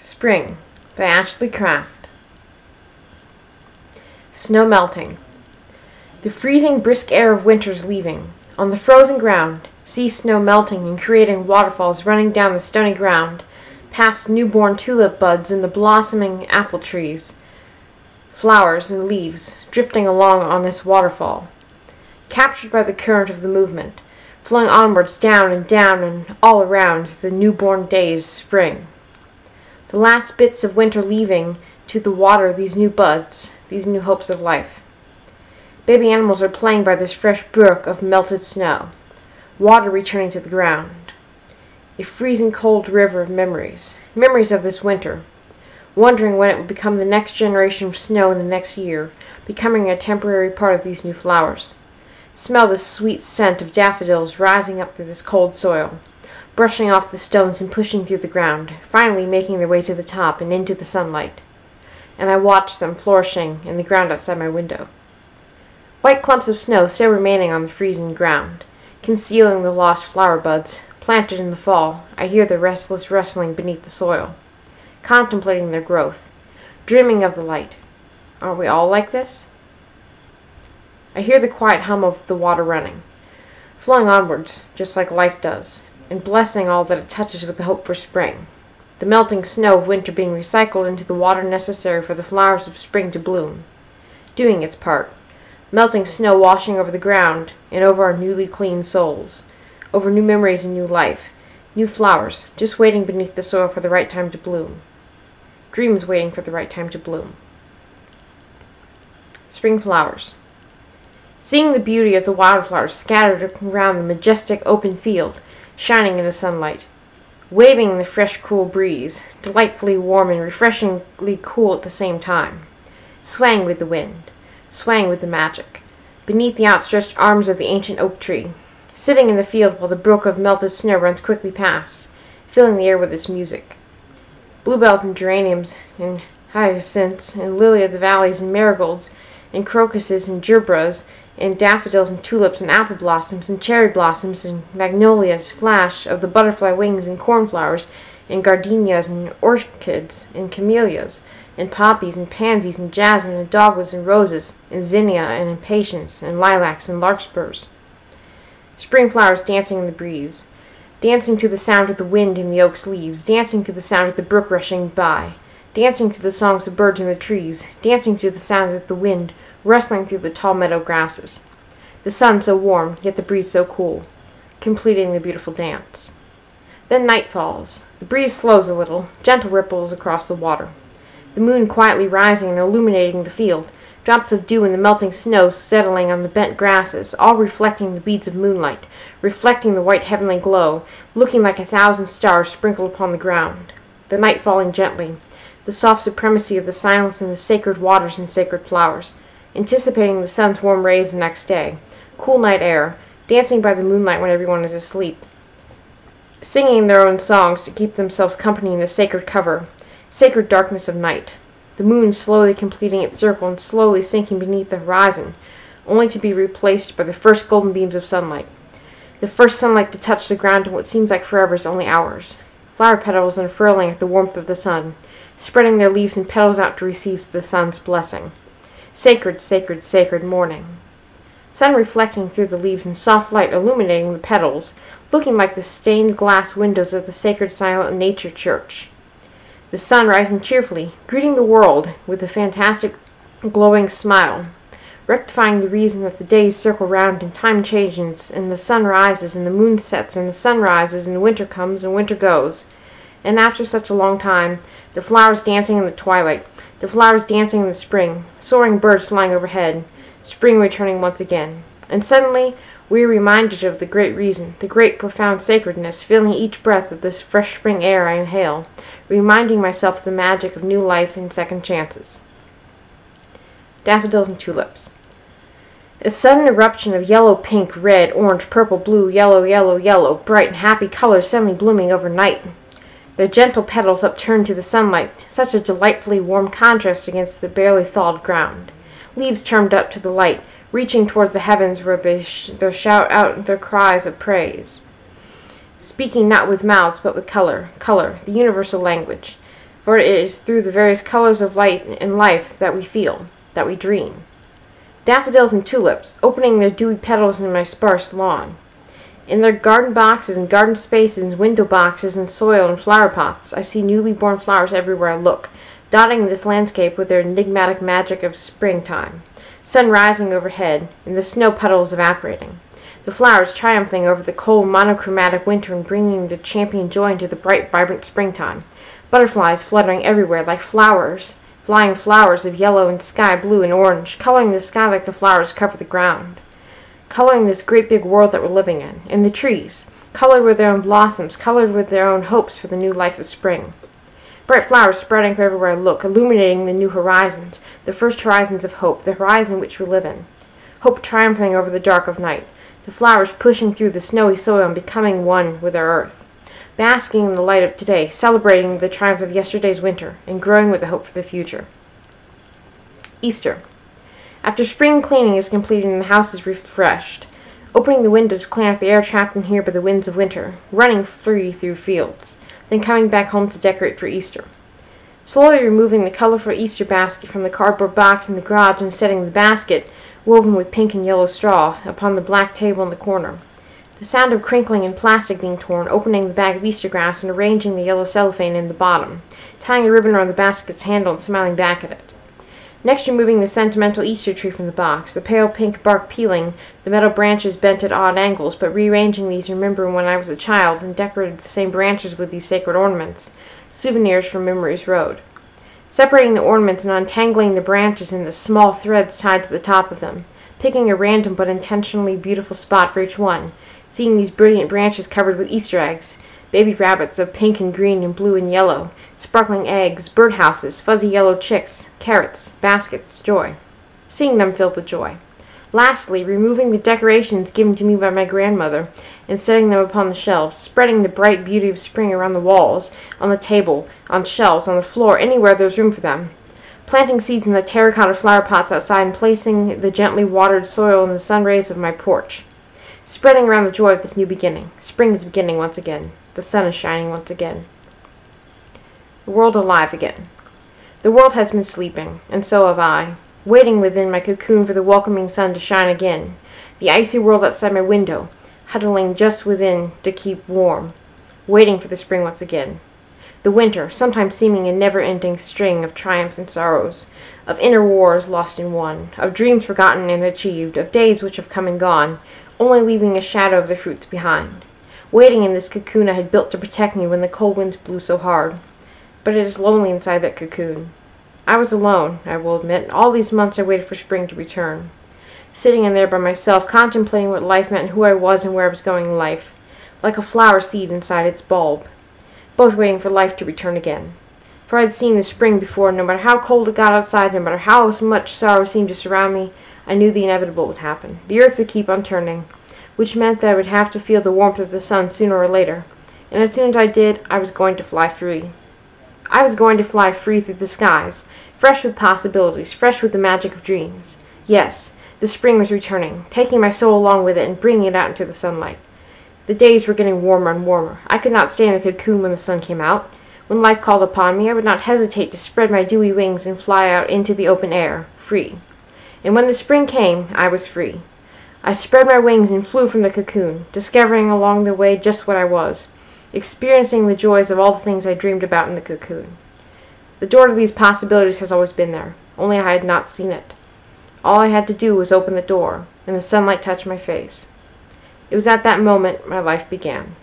Spring by Ashlee Craft. Snow melting. The freezing brisk air of winter's leaving. On the frozen ground, see snow melting and creating waterfalls running down the stony ground, past newborn tulip buds and the blossoming apple trees, flowers and leaves drifting along on this waterfall, captured by the current of the movement, flowing onwards down and all around the newborn day's spring. The last bits of winter leaving to the water these new buds, these new hopes of life. Baby animals are playing by this fresh brook of melted snow, water returning to the ground. A freezing cold river of memories, memories of this winter, wondering when it would become the next generation of snow in the next year, becoming a temporary part of these new flowers. Smell the sweet scent of daffodils rising up through this cold soil, brushing off the stones and pushing through the ground, finally making their way to the top and into the sunlight. And I watch them flourishing in the ground outside my window. White clumps of snow still remaining on the freezing ground, concealing the lost flower buds, planted in the fall. I hear the restless rustling beneath the soil, contemplating their growth, dreaming of the light. Aren't we all like this? I hear the quiet hum of the water running, flowing onwards, just like life does, and blessing all that it touches with the hope for spring. The melting snow of winter being recycled into the water necessary for the flowers of spring to bloom, doing its part. Melting snow washing over the ground and over our newly cleaned souls, over new memories and new life, new flowers, just waiting beneath the soil for the right time to bloom. Dreams waiting for the right time to bloom. Spring flowers. Seeing the beauty of the wildflowers scattered around the majestic open field, shining in the sunlight, waving in the fresh, cool breeze, delightfully warm and refreshingly cool at the same time, swaying with the wind, swaying with the magic, beneath the outstretched arms of the ancient oak tree, sitting in the field while the brook of melted snow runs quickly past, filling the air with its music. Bluebells and geraniums and hyacinths and lily of the valleys and marigolds and crocuses and gerbras and daffodils and tulips and apple blossoms and cherry blossoms and magnolias flash of the butterfly wings and cornflowers and gardenias and orchids and camellias and poppies and pansies and jasmine and dogwoods and roses and zinnia and impatiens and lilacs and larkspurs. Spring flowers dancing in the breeze, dancing to the sound of the wind in the oak's leaves, dancing to the sound of the brook rushing by, dancing to the songs of birds in the trees, dancing to the sounds of the wind rustling through the tall meadow grasses. The sun so warm, yet the breeze so cool, completing the beautiful dance. Then night falls. The breeze slows a little, gentle ripples across the water. The moon quietly rising and illuminating the field, drops of dew and the melting snow settling on the bent grasses, all reflecting the beads of moonlight, reflecting the white heavenly glow, looking like 1,000 stars sprinkled upon the ground. The night falling gently, the soft supremacy of the silence and the sacred waters and sacred flowers, anticipating the sun's warm rays the next day, cool night air, dancing by the moonlight when everyone is asleep, singing their own songs to keep themselves company in the sacred cover, sacred darkness of night, the moon slowly completing its circle and slowly sinking beneath the horizon, only to be replaced by the first golden beams of sunlight, the first sunlight to touch the ground in what seems like forever is only hours, flower petals unfurling at the warmth of the sun, spreading their leaves and petals out to receive the sun's blessing. Sacred, sacred, sacred morning. Sun reflecting through the leaves and soft light illuminating the petals, looking like the stained glass windows of the sacred silent nature church. The sun rising cheerfully, greeting the world with a fantastic glowing smile, rectifying the reason that the days circle round and time changes and the sun rises and the moon sets and the sun rises and winter comes and winter goes. And after such a long time, the flowers dancing in the twilight, the flowers dancing in the spring, soaring birds flying overhead, spring returning once again. And suddenly we are reminded of the great reason, the great profound sacredness, feeling each breath of this fresh spring air I inhale, reminding myself of the magic of new life and second chances. Daffodils and tulips. A sudden eruption of yellow, pink, red, orange, purple, blue, yellow, yellow, yellow, bright and happy colors suddenly blooming overnight. Their gentle petals upturned to the sunlight, such a delightfully warm contrast against the barely thawed ground. Leaves turned up to the light, reaching towards the heavens where they shout out their cries of praise. speaking not with mouths but with color, the universal language, For it is through the various colors of light and life that we feel, that we dream. Daffodils and tulips, opening their dewy petals in my sparse lawn. In their garden boxes and garden spaces, window boxes and soil and flower pots, I see newly born flowers everywhere I look, dotting this landscape with their enigmatic magic of springtime. Sun rising overhead, and the snow puddles evaporating. The flowers triumphing over the cold, monochromatic winter and bringing their champion joy into the bright, vibrant springtime. Butterflies fluttering everywhere like flowers, flying flowers of yellow and sky blue and orange, coloring the sky like the flowers cover the ground. Coloring this great big world that we're living in. And the trees, colored with their own blossoms, colored with their own hopes for the new life of spring. Bright flowers spreading everywhere I look, illuminating the new horizons, the first horizons of hope, the horizon which we live in. Hope triumphing over the dark of night, the flowers pushing through the snowy soil and becoming one with our earth. Basking in the light of today, celebrating the triumph of yesterday's winter, and growing with the hope for the future. Easter. After spring cleaning is completed and the house is refreshed, opening the windows to clean out the air trapped in here by the winds of winter, running free through fields, then coming back home to decorate for Easter. Slowly removing the colorful Easter basket from the cardboard box in the garage and setting the basket, woven with pink and yellow straw, upon the black table in the corner. The sound of crinkling and plastic being torn, opening the bag of Easter grass and arranging the yellow cellophane in the bottom, tying a ribbon around the basket's handle and smiling back at it. Next, removing the sentimental Easter tree from the box, the pale pink bark peeling, the metal branches bent at odd angles, but rearranging these, remembering when I was a child and decorated the same branches with these sacred ornaments, souvenirs from Memory's Road. Separating the ornaments and untangling the branches into small threads tied to the top of them, picking a random but intentionally beautiful spot for each one, seeing these brilliant branches covered with Easter eggs, baby rabbits of pink and green and blue and yellow, sparkling eggs, birdhouses, fuzzy yellow chicks, carrots, baskets, joy. Seeing them filled with joy. Lastly, removing the decorations given to me by my grandmother and setting them upon the shelves, spreading the bright beauty of spring around the walls, on the table, on shelves, on the floor, anywhere there's room for them. Planting seeds in the terracotta flower pots outside and placing the gently watered soil in the sun rays of my porch. Spreading around the joy of this new beginning. Spring is beginning once again. The sun is shining once again. The world alive again. The world has been sleeping, and so have I, waiting within my cocoon for the welcoming sun to shine again. The icy world outside my window, huddling just within to keep warm, waiting for the spring once again. The winter, sometimes seeming a never-ending string of triumphs and sorrows, of inner wars lost and won, of dreams forgotten and achieved, of days which have come and gone, only leaving a shadow of their fruits behind. Waiting in this cocoon I had built to protect me when the cold winds blew so hard. But it is lonely inside that cocoon. I was alone, I will admit. All these months I waited for spring to return. Sitting in there by myself, contemplating what life meant and who I was and where I was going in life. Like a flower seed inside its bulb. Both waiting for life to return again. For I had seen the spring before, no matter how cold it got outside, no matter how much sorrow seemed to surround me, I knew the inevitable would happen. The earth would keep on turning, which meant that I would have to feel the warmth of the sun sooner or later. And as soon as I did, I was going to fly free. I was going to fly free through the skies, fresh with possibilities, fresh with the magic of dreams. Yes, the spring was returning, taking my soul along with it and bringing it out into the sunlight. The days were getting warmer and warmer. I could not stay in the cocoon when the sun came out. When life called upon me, I would not hesitate to spread my dewy wings and fly out into the open air, free. And when the spring came, I was free. I spread my wings and flew from the cocoon, discovering along the way just what I was, experiencing the joys of all the things I dreamed about in the cocoon. The door to these possibilities has always been there, only I had not seen it. All I had to do was open the door, and the sunlight touched my face. It was at that moment my life began.